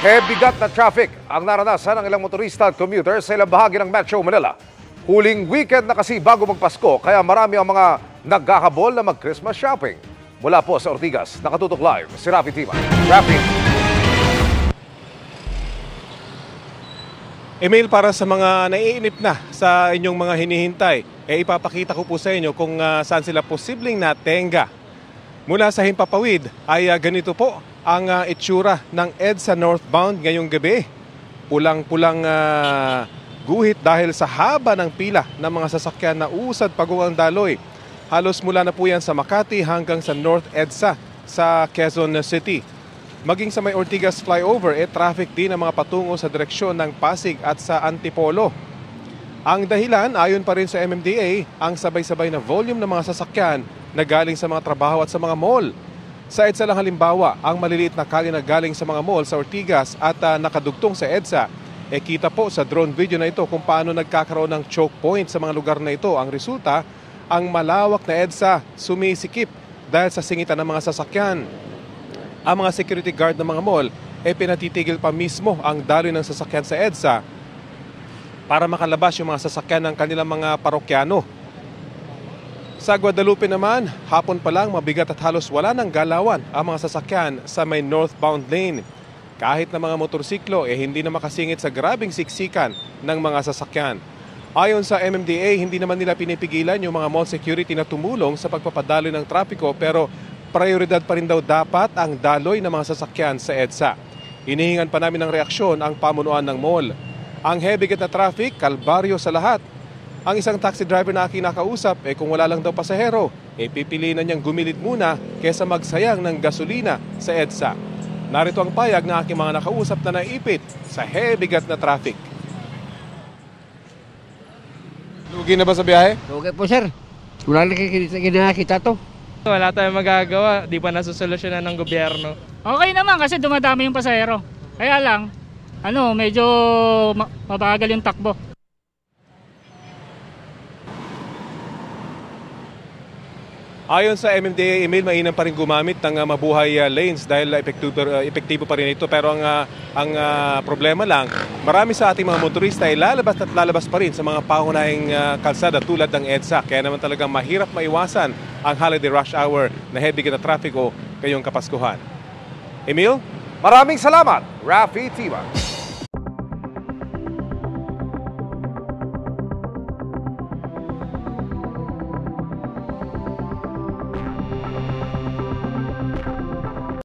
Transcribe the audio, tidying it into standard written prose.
Bigat na traffic ang naranasan ng ilang motorista at commuter sa ilang bahagi ng Metro Manila. Huling weekend na kasi bago magpasko, kaya marami ang mga nagkakabol na mag-Christmas shopping. Mula po sa Ortigas, nakatutok live si Rafi Tima. Rafi. Email para sa mga naiinip na sa inyong mga hinihintay. Ipapakita ko po sa inyo kung saan sila posibleng natenga. Mula sa Himpapawid ay ganito po ang itsura ng EDSA northbound ngayong gabi. Pulang-pulang guhit dahil sa haba ng pila ng mga sasakyan na usad pagong ang daloy. Halos mula na po yan sa Makati hanggang sa North EDSA sa Quezon City. Maging sa may Ortigas flyover, traffic din ang mga patungo sa direksyon ng Pasig at sa Antipolo. Ang dahilan, ayon pa rin sa MMDA, ang sabay-sabay na volume ng mga sasakyan na galing sa mga trabaho at sa mga mall. Sa EDSA lang halimbawa, ang maliliit na kalye na galing sa mga mall sa Ortigas at nakadugtong sa EDSA, kita po sa drone video na ito kung paano nagkakaroon ng choke point sa mga lugar na ito. Ang resulta, ang malawak na EDSA sumisikip dahil sa singitan ng mga sasakyan. Ang mga security guard ng mga mall pinatitigil pa mismo ang daloy ng sasakyan sa EDSA para makalabas yung mga sasakyan ng kanilang mga parokyano. Sa Guadalupe naman, hapon pa lang mabigat at halos wala ng galawan ang mga sasakyan sa may northbound lane. Kahit na mga motorsiklo hindi na makasingit sa grabing siksikan ng mga sasakyan. Ayon sa MMDA, hindi naman nila pinipigilan yung mga mall security na tumulong sa pagpapadaloy ng trapiko pero prioridad pa rin daw dapat ang daloy ng mga sasakyan sa EDSA. Inihingan pa namin ng reaksyon ang pamunuan ng mall. Ang heavy na traffic, kalbaryo sa lahat. Ang isang taxi driver na aking nakausap, kung wala lang daw pasahero, pipiliin na niyang gumilid muna kesa magsayang ng gasolina sa EDSA. Narito ang payag ng aking mga nakausap na naipit sa heavy na traffic. Lugi na ba sa biyahe? Okay po sir, wala na kinakita to. Wala tayong magagawa, di pa nasusolusyonan ng gobyerno. Okay naman kasi dumadami yung pasahero. Kaya lang, medyo mabagal yung takbo. Ayon sa MMDA email, mainam pa rin gumamit ng mabuhay lanes dahil epektibo pa rin ito. Pero ang problema lang, marami sa ating mga motorista ay lalabas at lalabas pa rin sa mga pangunahing kalsada tulad ng EDSA. Kaya naman talagang mahirap maiwasan ang holiday rush hour na heavy na traffic o ngayong Kapaskuhan. Emil? Maraming salamat, Rafi Tima.